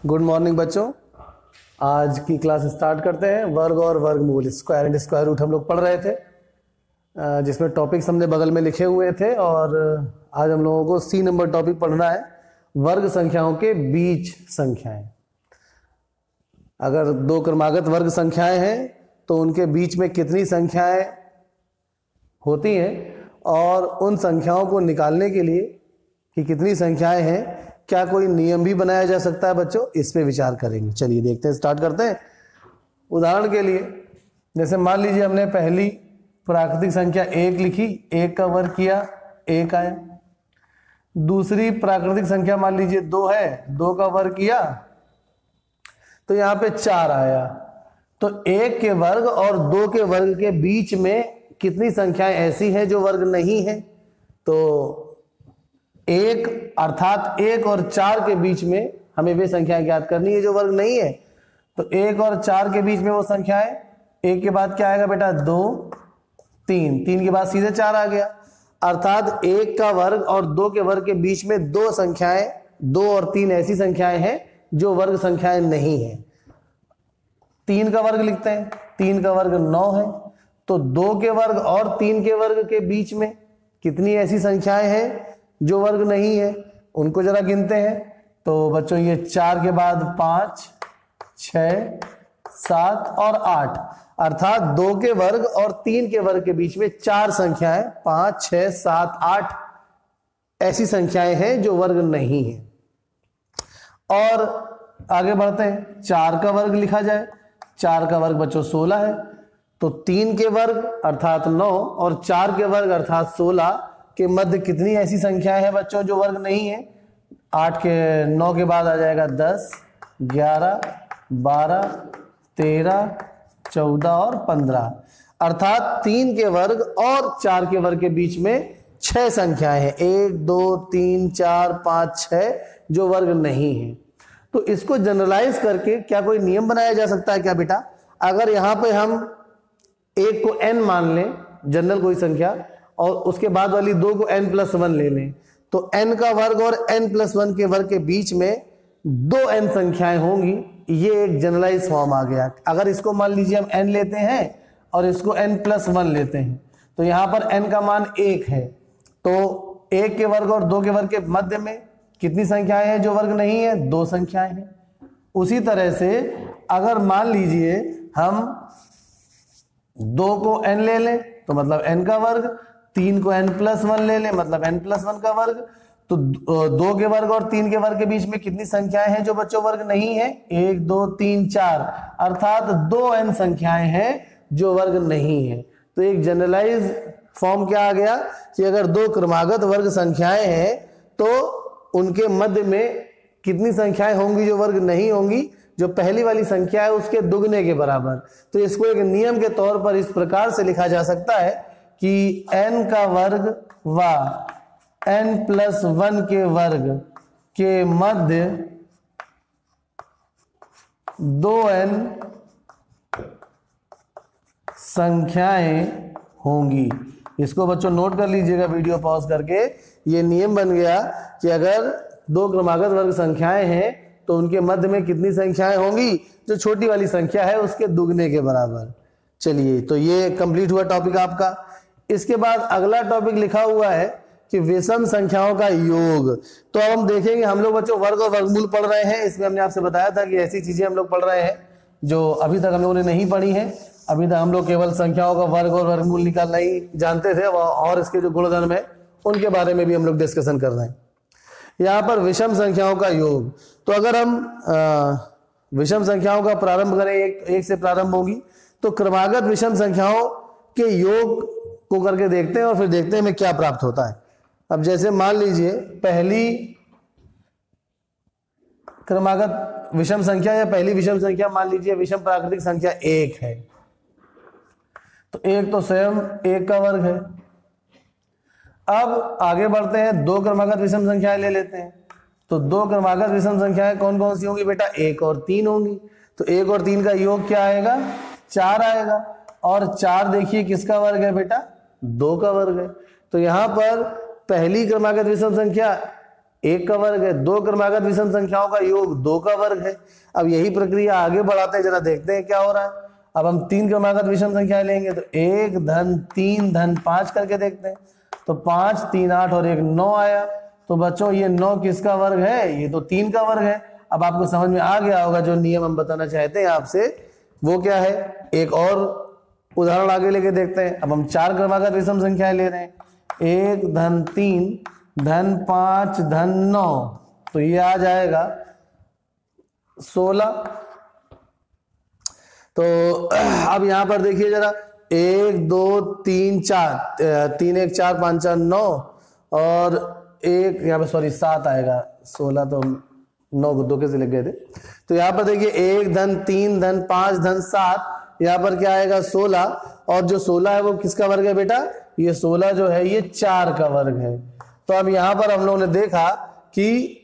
Good morning बच्चों। आज की क्लास स्टार्ट करते हैं। वर्ग और वर्गमूल, स्क्वायर एंड स्क्वायर रूट हम लोग पढ़ रहे थे, जिसमें टॉपिक्स हमने बगल में लिखे हुए थे। और आज हम लोगों को सी नंबर टॉपिक पढ़ना है, वर्ग संख्याओं के बीच संख्याएं। अगर दो क्रमागत वर्ग संख्याएं हैं तो उनके बीच में कितनी संख्याएं होती हैं, और उन संख्याओं को निकालने के लिए कि कितनी संख्याएं हैं, क्या कोई नियम भी बनाया जा सकता है बच्चों, इस पे विचार करेंगे। चलिए देखते हैं, स्टार्ट करते हैं। उदाहरण के लिए जैसे मान लीजिए हमने पहली प्राकृतिक संख्या 1 लिखी, 1 का वर्ग किया 1 आया। दूसरी प्राकृतिक संख्या मान लीजिए 2 है, 2 का वर्ग किया तो यहाँ पे 4 आया। तो 1 के वर्ग और 2 के वर्ग के बीच में कितनी संख्याएं ऐसी हैं जो वर्ग नहीं है? तो 1 अर्थात 1 और 4 के बीच में हमें वे संख्याएं ज्ञात करनी है जो वर्ग नहीं है। तो 1 और 4 के बीच में वो संख्याएं, 1 के बाद क्या आएगा बेटा 2, 3, 3 के बाद सीधे 4 आ गया। अर्थात 1 का वर्ग और 2 के वर्ग के बीच में दो संख्याएं, 2 और 3 ऐसी संख्याएं हैं जो वर्ग संख्याएं नहीं है। 3 का वर्ग लिखते हैं, 3 का वर्ग 9 है। तो 2 के वर्ग और 3 के वर्ग के बीच में कितनी ऐसी संख्याएं हैं जो वर्ग नहीं है, उनको जरा गिनते हैं। तो बच्चों ये 4 के बाद 5, 6, 7 और 8, अर्थात 2 के वर्ग और 3 के वर्ग के बीच में 4 संख्याएं, 5, 6, 7, 8 ऐसी संख्याएं हैं जो वर्ग नहीं है। और आगे बढ़ते हैं, 4 का वर्ग लिखा जाए। 4 का वर्ग बच्चों 16 है। तो 3 के वर्ग अर्थात 9 और 4 के वर्ग अर्थात 16 के मध्य कितनी ऐसी संख्याएं हैं बच्चों जो वर्ग नहीं है? 9 के बाद आ जाएगा 10, 11, 12, 13, 14 और 15, अर्थात 3 के वर्ग और 4 के वर्ग के बीच में 6 संख्याएं हैं, 1, 2, 3, 4, 5, 6 जो वर्ग नहीं है। तो इसको जनरलाइज करके क्या कोई नियम बनाया जा सकता है क्या बेटा? अगर यहां पे हम 1 को n मान लें, जनरल कोई संख्या, और उसके बाद वाली 2 को n+1 ले लें, तो n का वर्ग और n+1 के वर्ग के बीच में 2n संख्याएं होंगी। ये एक जनरलाइज फॉर्म आ गया। अगर इसको मान लीजिए हम n लेते हैं और इसको n+1 लेते हैं, तो यहां पर n का मान 1 है। तो 1 के वर्ग और 2 के वर्ग के मध्य में कितनी संख्याएं हैं जो वर्ग नहीं है? 2 संख्याएं हैं। उसी तरह से अगर मान लीजिए हम 2 को n ले लें तो मतलब n का वर्ग, 3 को n+1 ले लें मतलब n+1 का वर्ग, तो 2 के वर्ग और 3 के वर्ग के बीच में कितनी संख्याएं हैं जो बच्चों वर्ग नहीं है? 1, 2, 3, 4, अर्थात 2n संख्याएं हैं जो वर्ग नहीं है। तो एक जनरलाइज फॉर्म क्या आ गया कि अगर 2 क्रमागत वर्ग संख्याएं हैं तो उनके मध्य में कितनी संख्याएं होंगी जो वर्ग नहीं होंगी? जो पहली वाली संख्या है उसके दुगने के बराबर। तो इसको एक नियम के तौर पर इस प्रकार से लिखा जा सकता है कि n का वर्ग व n+1 के वर्ग के मध्य 2n संख्याएं होंगी। इसको बच्चों नोट कर लीजिएगा वीडियो पॉज करके। ये नियम बन गया कि अगर 2 क्रमागत वर्ग संख्याएं हैं तो उनके मध्य में कितनी संख्याएं होंगी? जो छोटी वाली संख्या है उसके दुगने के बराबर। चलिए, तो ये कंप्लीट हुआ टॉपिक आपका। इसके बाद अगला टॉपिक लिखा हुआ है कि विषम संख्याओं का योग। तो अब हम देखेंगे, हम लोग बच्चों वर्ग और वर्गमूल पढ़ रहे हैं। इसमें हमने आपसे बताया था कि ऐसी चीजें हम लोग पढ़ रहे हैं जो अभी तक हम लोगों ने नहीं पढ़ी है। अभी तक हम लोग केवल संख्याओं का वर्ग और वर्गमूल निकालना ही जानते थे, और इसके जो गुणधर्म है उनके बारे में भी हम लोग डिस्कशन कर रहे हैं। यहाँ पर विषम संख्याओं का योग। तो अगर हम विषम संख्याओं का प्रारंभ करें, एक से प्रारंभ होगी, तो क्रमागत विषम संख्याओं के योग को करके देखते हैं और फिर देखते हैं हमें क्या प्राप्त होता है। अब जैसे मान लीजिए पहली क्रमागत विषम संख्या या पहली विषम संख्या मान लीजिए विषम प्राकृतिक संख्या 1 है। तो 1 तो स्वयं 1 का वर्ग है। अब आगे बढ़ते हैं, 2 क्रमागत विषम संख्याएं ले लेते हैं। तो 2 क्रमागत विषम संख्याएं कौन कौन सी होंगी बेटा? 1 और 3 होंगी। तो 1 और 3 का योग क्या आएगा? 4 आएगा। और 4 देखिए किसका वर्ग है बेटा? 2 का वर्ग है। तो यहां पर पहली क्रमागत विषम संख्या 1 का वर्ग है। 2 क्रमागत विषम संख्याओं का योग 2 का वर्ग है। अब यही प्रक्रिया आगे बढ़ाते हैं, जरा देखते हैं क्या हो रहा है। अब हम 3 क्रमागत विषम संख्याएं लेंगे तो 1 धन 3 धन 5 करके देखते हैं। तो 5 3 8 और 1 9 आया। तो बच्चों ये 9 किसका वर्ग है? ये तो 3 का वर्ग है। अब आपको समझ में आ गया होगा जो नियम हम बताना चाहते हैं आपसे वो क्या है। एक और उदाहरण आगे लेके देखते हैं। अब हम 4 क्रमागत विषम संख्याएं ले रहे हैं। 1 धन 3 धन 5 धन 9, तो ये आ जाएगा 16। तो अब यहां पर देखिए जरा, 1 2 3 4, 3 1 4 5 4 9 और 1 यहाँ पे सॉरी 7 आएगा। 16 तो 9 को 2 कैसे लग गए थे। तो यहाँ पर देखिए 1 धन 3 धन 5 धन 7, यहाँ पर क्या आएगा 16। और जो 16 है वो किसका वर्ग है बेटा? ये 16 जो है ये 4 का वर्ग है। तो अब यहां पर हम लोगों ने देखा कि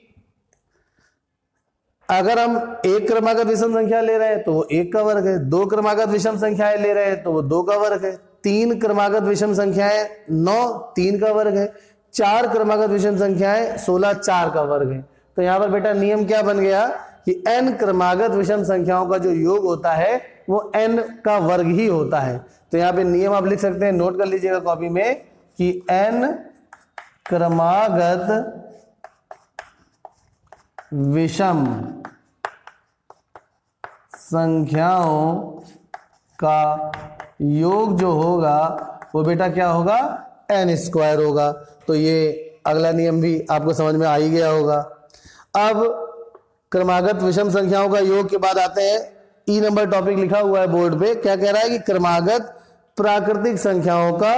अगर हम 1 क्रमागत विषम संख्या ले रहे हैं तो वो 1 का वर्ग है। 2 क्रमागत विषम संख्याएं ले रहे हैं तो वो 2 का वर्ग है। 3 क्रमागत विषम संख्याएं 9 3 का वर्ग है। 4 क्रमागत विषम संख्याएं 16 4 का वर्ग है। तो यहाँ पर बेटा नियम क्या बन गया कि n क्रमागत विषम संख्याओं का जो योग होता है वो n का वर्ग ही होता है। तो यहाँ पे नियम आप लिख सकते हैं, नोट कर लीजिएगा कॉपी में कि n क्रमागत विषम संख्याओं का योग जो होगा वो बेटा क्या होगा? n स्क्वायर होगा। तो ये अगला नियम भी आपको समझ में आ ही गया होगा। अब क्रमागत विषम संख्याओं का योग के बाद आते हैं ई नंबर टॉपिक लिखा हुआ है बोर्ड पे। क्या कह रहा है कि क्रमागत प्राकृतिक संख्याओं का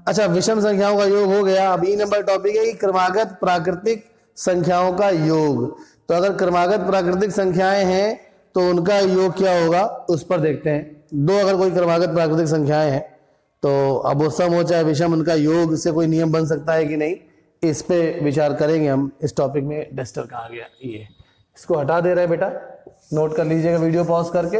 अच्छा विषम संख्याओं का योग हो गया। अब ई नंबर टॉपिक है कि क्रमागत प्राकृतिक संख्याओं का योग। तो अगर क्रमागत प्राकृतिक संख्याएं हैं तो उनका योग क्या होगा उस पर देखते हैं। दो अगर कोई क्रमागत प्राकृतिक संख्याएं हैं तो अब वो सम हो चाहे विषम, उनका योग से कोई नियम बन सकता है कि नहीं, इस पे विचार करेंगे हम इस टॉपिक में। डस्टर कहाँ गया? ये इसको हटा दे रहे हैं बेटा, नोट कर लीजिएगा वीडियो पॉज करके।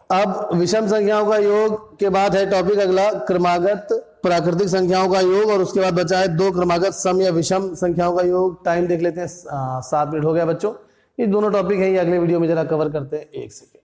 अब विषम संख्याओं का योग के बाद है टॉपिक अगला क्रमागत प्राकृतिक संख्याओं का योग, और उसके बाद बचा है 2 क्रमागत सम या विषम संख्याओं का योग। टाइम देख लेते हैं, 7 मिनट हो गया बच्चों। ये दोनों टॉपिक है, ये अगले वीडियो में जरा कवर करते हैं। 1 सेकेंड।